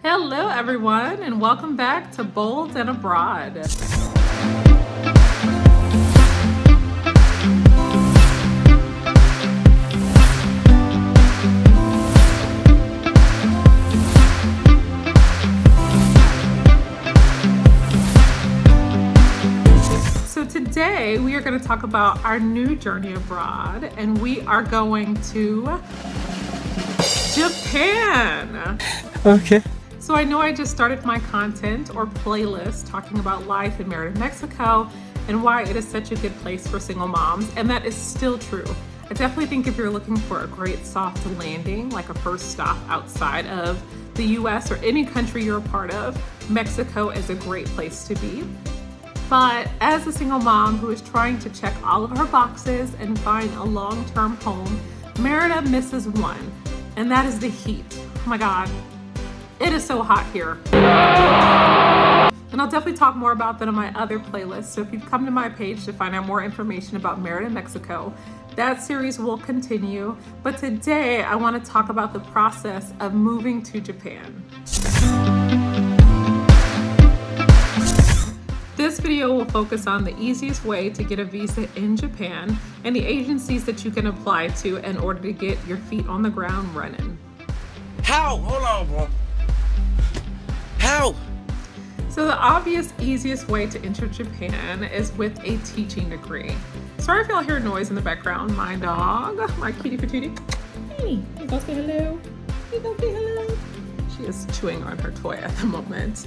Hello everyone, and welcome back to Bold and Abroad. So today we are going to talk about our new journey abroad, and we are going to Japan. Okay. So I know I just started my content or playlist talking about life in Merida, Mexico, and why it is such a good place for single moms, and that is still true. I definitely think if you're looking for a great soft landing, like a first stop outside of the US or any country you're a part of, Mexico is a great place to be. But as a single mom who is trying to check all of her boxes and find a long-term home, Merida misses one, and that is the heat. Oh my God. It is so hot here. And I'll definitely talk more about that on my other playlist. So if you've come to my page to find out more information about Merida, Mexico, that series will continue. But today I want to talk about the process of moving to Japan. This video will focus on the easiest way to get a visa in Japan and the agencies that you can apply to in order to get your feet on the ground running. How? Hold on, bro. How? So the obvious, easiest way to enter Japan is with a teaching degree. Sorry if y'all hear noise in the background. My dog, my kitty patootie. Hey, you go say hello. You go say hello. She is chewing on her toy at the moment.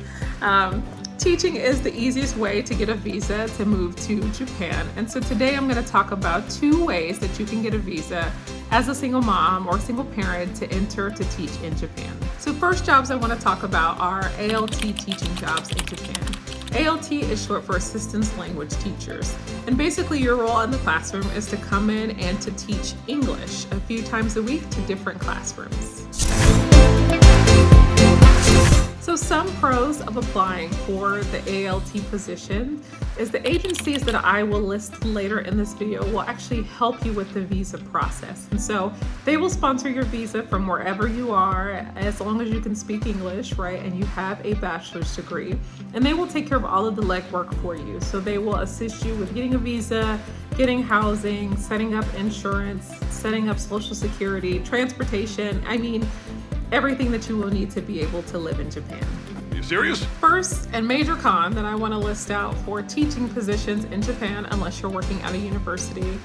Teaching is the easiest way to get a visa to move to Japan. And so today I'm going to talk about 2 ways that you can get a visa as a single mom or single parent to enter to teach in Japan. So first jobs I want to talk about are ALT teaching jobs in Japan. ALT is short for Assistance Language Teachers. And basically your role in the classroom is to come in and to teach English a few times a week to different classrooms. So some pros of applying for the ALT position is the agencies that I will list later in this video will actually help you with the visa process. And so they will sponsor your visa from wherever you are, as long as you can speak English, right? And you have a bachelor's degree. And they will take care of all of the legwork for you. So they will assist you with getting a visa, getting housing, setting up insurance, setting up Social Security, transportation. I mean, everything that you will need to be able to live in Japan. Are you serious? First and major con that I want to list out for teaching positions in Japan, unless you're working at a university,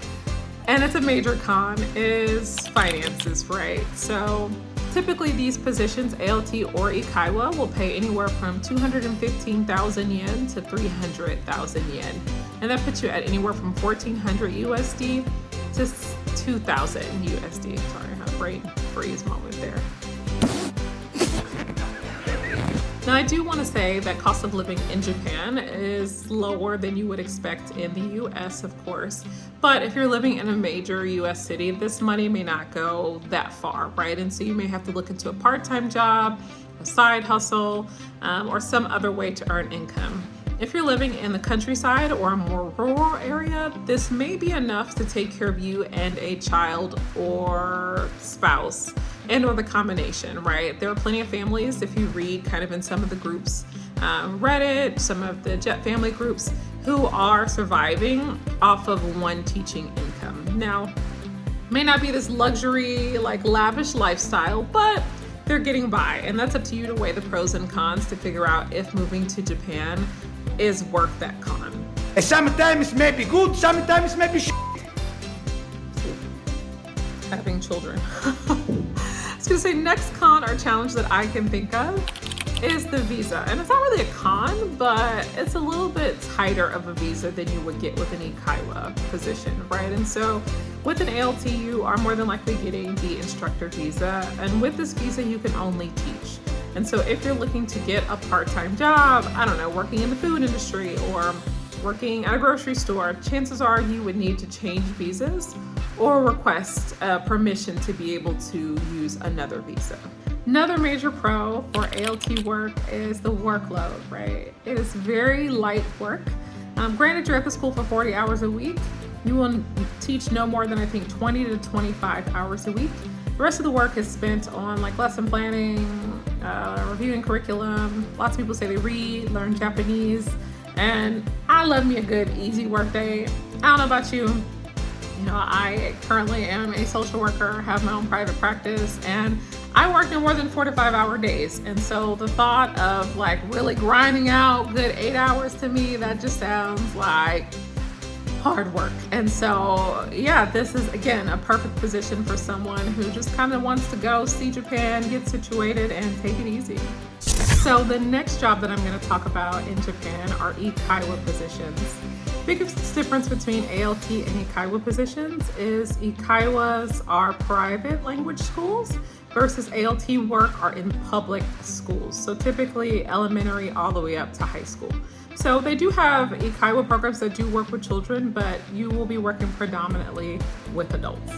and it's a major con, is finances, right? So typically these positions, ALT or Eikaiwa, will pay anywhere from 215,000 yen to 300,000 yen. And that puts you at anywhere from 1,400 USD to 2,000 USD. Sorry, I had a brain freeze moment there. Now, I do want to say that cost of living in Japan is lower than you would expect in the US, of course. But if you're living in a major US city, this money may not go that far, right? And so you may have to look into a part-time job, a side hustle, or some other way to earn income. If you're living in the countryside or a more rural area, this may be enough to take care of you and a child or spouse, and or the combination, right? There are plenty of families, if you read kind of in some of the groups, Reddit, some of the Jet family groups, who are surviving off of one teaching income. Now, may not be this luxury, like lavish lifestyle, but they're getting by, and that's up to you to weigh the pros and cons to figure out if moving to Japan is worth that con. Sometimes may be good, sometimes may be shit. Having children. I was gonna say, next con or challenge that I can think of is the visa. And it's not really a con, but it's a little bit tighter of a visa than you would get with an Eikaiwa position, right? And so with an ALT, you are more than likely getting the instructor visa. And with this visa, you can only teach. And so if you're looking to get a part-time job, I don't know, working in the food industry or working at a grocery store, chances are you would need to change visas or request permission to be able to use another visa. Another major pro for ALT work is the workload, right? It is very light work. Granted, you're at the school for 40 hours a week. You will teach no more than, I think, 20 to 25 hours a week. The rest of the work is spent on like lesson planning, reviewing curriculum. Lots of people say they read, learn Japanese, and I love me a good, easy work day. I don't know about you. You know, I currently am a social worker, have my own private practice, and I work no more than 4 to 5 hour days. And so the thought of like really grinding out good 8 hours to me, that just sounds like hard work. And so, yeah, this is again a perfect position for someone who just kind of wants to go see Japan, get situated, and take it easy. So the next job that I'm going to talk about in Japan are Eikaiwa positions. Biggest difference between ALT and Eikaiwa positions is Eikaiwas are private language schools versus ALT work are in public schools. So typically elementary all the way up to high school. So they do have Eikaiwa programs that do work with children, but you will be working predominantly with adults.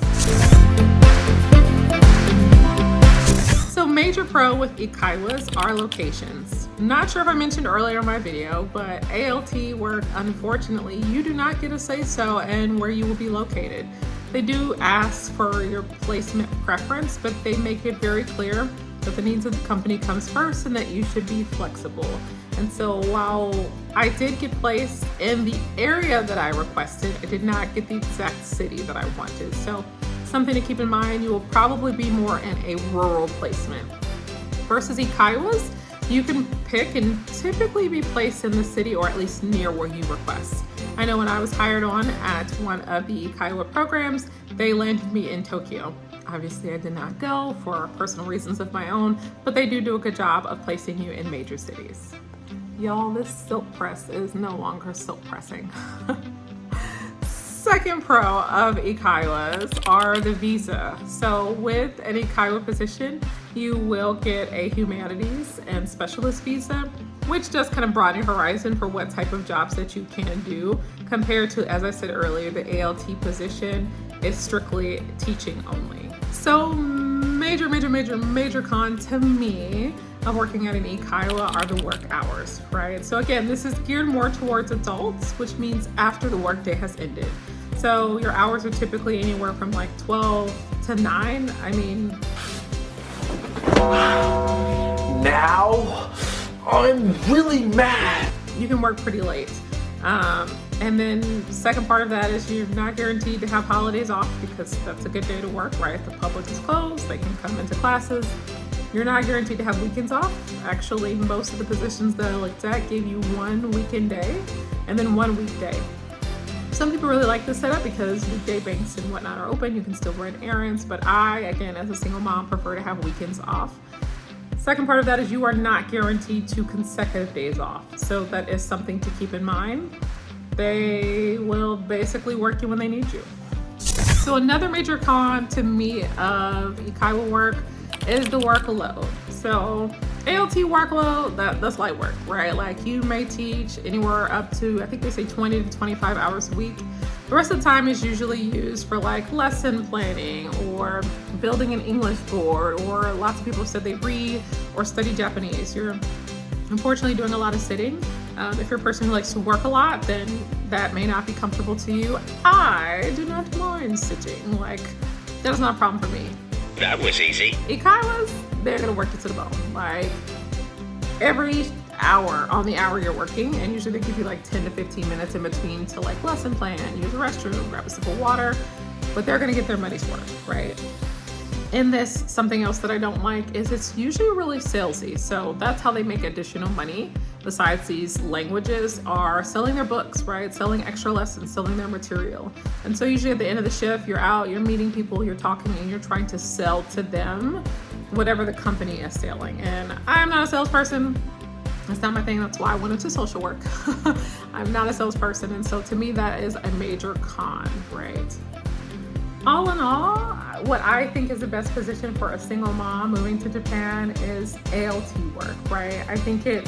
So major pro with Eikaiwas are locations. Not sure if I mentioned earlier in my video, but ALT work, unfortunately, you do not get a say-so in where you will be located. They do ask for your placement preference, but they make it very clear that the needs of the company comes first and that you should be flexible. And so while I did get placed in the area that I requested, I did not get the exact city that I wanted. So something to keep in mind, you will probably be more in a rural placement. Versus Eikaiwas, you can pick and typically be placed in the city or at least near where you request. I know when I was hired on at one of the Eikaiwa programs, they landed me in Tokyo. Obviously, I did not go for personal reasons of my own, but they do a good job of placing you in major cities. Y'all, this silk press is no longer silk pressing. Second pro of Eikaiwas are the visa. So with an Eikaiwa position, you will get a humanities and specialist visa, which does kind of broaden your horizon for what type of jobs that you can do compared to, as I said earlier, the ALT position is strictly teaching only. So major con to me of working at an Eikaiwa are the work hours, right? So again, this is geared more towards adults, which means after the workday has ended. So your hours are typically anywhere from like 12 to 9. I mean, Now, I'm really mad. you can work pretty late. And then second part of that is you're not guaranteed to have holidays off because that's a good day to work, right? The public is closed, they can come into classes. You're not guaranteed to have weekends off. Actually, most of the positions that I looked at gave you 1 weekend day and then 1 weekday. Some people really like this setup because weekday banks and whatnot are open. You can still run errands, but I, again, as a single mom, prefer to have weekends off. Second part of that is you are not guaranteed 2 consecutive days off. So that is something to keep in mind. They will basically work you when they need you. So another major con to me of Eikaiwa work is the workload. So ALT workload, that's light work, right? Like you may teach anywhere up to, I think they say 20 to 25 hours a week. The rest of the time is usually used for like lesson planning or building an English board, or lots of people said they read or study Japanese. You're unfortunately doing a lot of sitting. If you're a person who likes to work a lot, then that may not be comfortable to you. I do not mind sitting. Like, that is not a problem for me. That was easy. Eikaiwas, they're gonna work you to the bone. Like every hour on the hour you're working, and usually they give you like 10 to 15 minutes in between to like lesson plan, use the restroom, grab a sip of water, but they're gonna get their money's worth, right? In this, something else that I don't like is it's usually really salesy. So that's how they make additional money. Besides these languages are selling their books, right? Selling extra lessons, selling their material. And so usually at the end of the shift, you're out, you're meeting people, you're talking, and you're trying to sell to them whatever the company is selling. And I'm not a salesperson. That's not my thing. That's why I went into social work. I'm not a salesperson. And so to me, that is a major con, right? All in all, what I think is the best position for a single mom moving to Japan is ALT work, right? I think it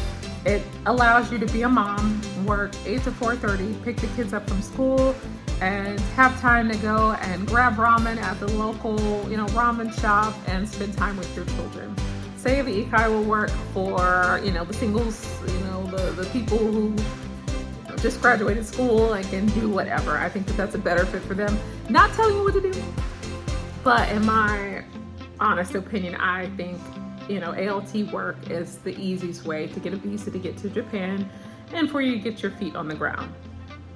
allows you to be a mom, work 8 to 4:30, pick the kids up from school, and have time to go and grab ramen at the local, ramen shop and spend time with your children. Save the Eikaiwa work for, the singles, the people who just graduated school and can do whatever. I think that's a better fit for them. Not telling you what to do, but in my honest opinion, I think ALT work is the easiest way to get a visa to get to Japan and for you to get your feet on the ground.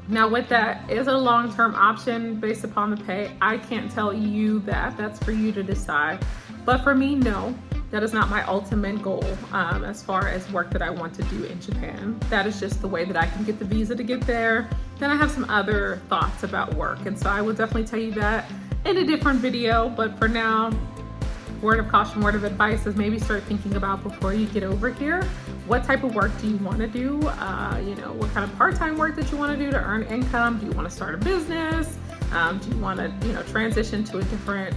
Now with that, is it a long-term option based upon the pay? I can't tell you that. That's for you to decide. But for me, no. That is not my ultimate goal as far as work that I want to do in Japan. That is just the way that I can get the visa to get there. Then I have some other thoughts about work. And so I will definitely tell you that in a different video. But for now, word of caution, word of advice is maybe start thinking about before you get over here, what type of work do you want to do? What kind of part-time work that you want to do to earn income? Do you want to start a business? Do you want to, transition to a different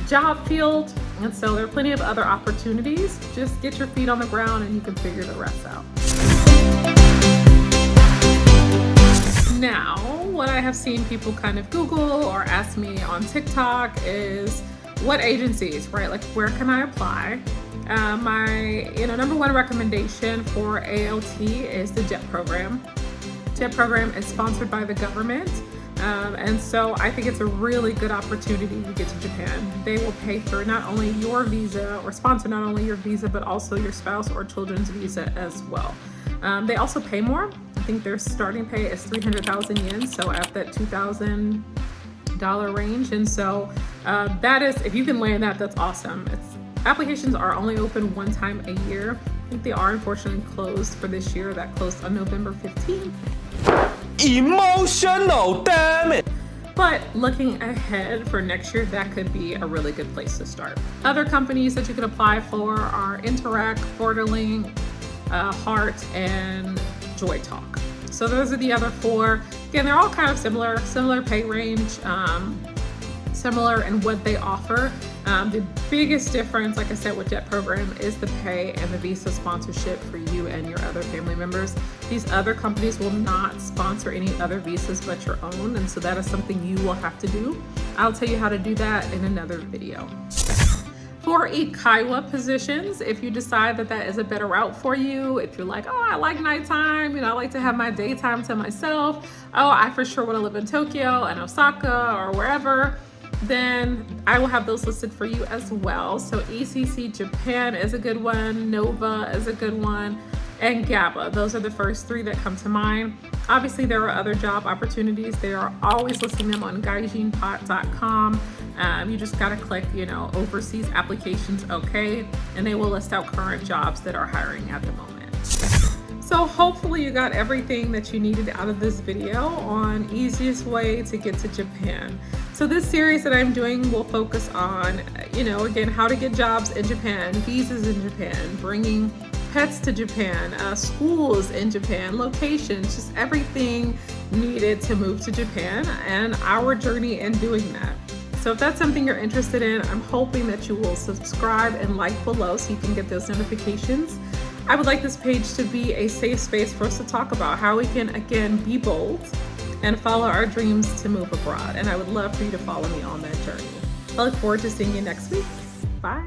job field? And so there are plenty of other opportunities. Just get your feet on the ground and you can figure the rest out. Now, what I have seen people kind of Google or ask me on TikTok is what agencies, right? Like, where can I apply? My number one recommendation for ALT is the JET program. JET program is sponsored by the government. And so I think it's a really good opportunity to get to Japan. They will pay for not only your visa or sponsor not only your visa, but also your spouse or children's visa as well. They also pay more. I think their starting pay is 300,000 yen, so at that $2,000 range. And so that is, if you can land that, that's awesome. Applications are only open one time a year. I think they are unfortunately closed for this year. That closed on November 15th. Emotional, damn it! But looking ahead for next year, that could be a really good place to start. Other companies that you can apply for are Interact, Borderlink, Heart, and Joy Talk. So those are the other four. Again, they're all kind of similar pay range, similar in what they offer. The biggest difference, like I said, with JET program is the pay and the visa sponsorship for you and your other family members. These other companies will not sponsor any other visas but your own, and so that is something you will have to do. I'll tell you how to do that in another video. For Eikaiwa positions, if you decide that that is a better route for you, if you're like, oh, I like nighttime, I like to have my daytime to myself, oh, I for sure want to live in Tokyo and Osaka or wherever, then I will have those listed for you as well. So ECC Japan is a good one, Nova is a good one, and GABA. Those are the first three that come to mind. Obviously, there are other job opportunities. They are always listing them on gaijinpot.com. You just gotta click, overseas applications, okay, and they will list out current jobs that are hiring at the moment. So hopefully you got everything that you needed out of this video on easiest way to get to Japan. So this series that I'm doing will focus on, again, how to get jobs in Japan, visas in Japan, bringing pets to Japan, schools in Japan, locations, just everything needed to move to Japan and our journey in doing that. So if that's something you're interested in, I'm hoping that you will subscribe and like below so you can get those notifications. I would like this page to be a safe space for us to talk about how we can, again, be bold and follow our dreams to move abroad. And I would love for you to follow me on that journey. I look forward to seeing you next week. Bye.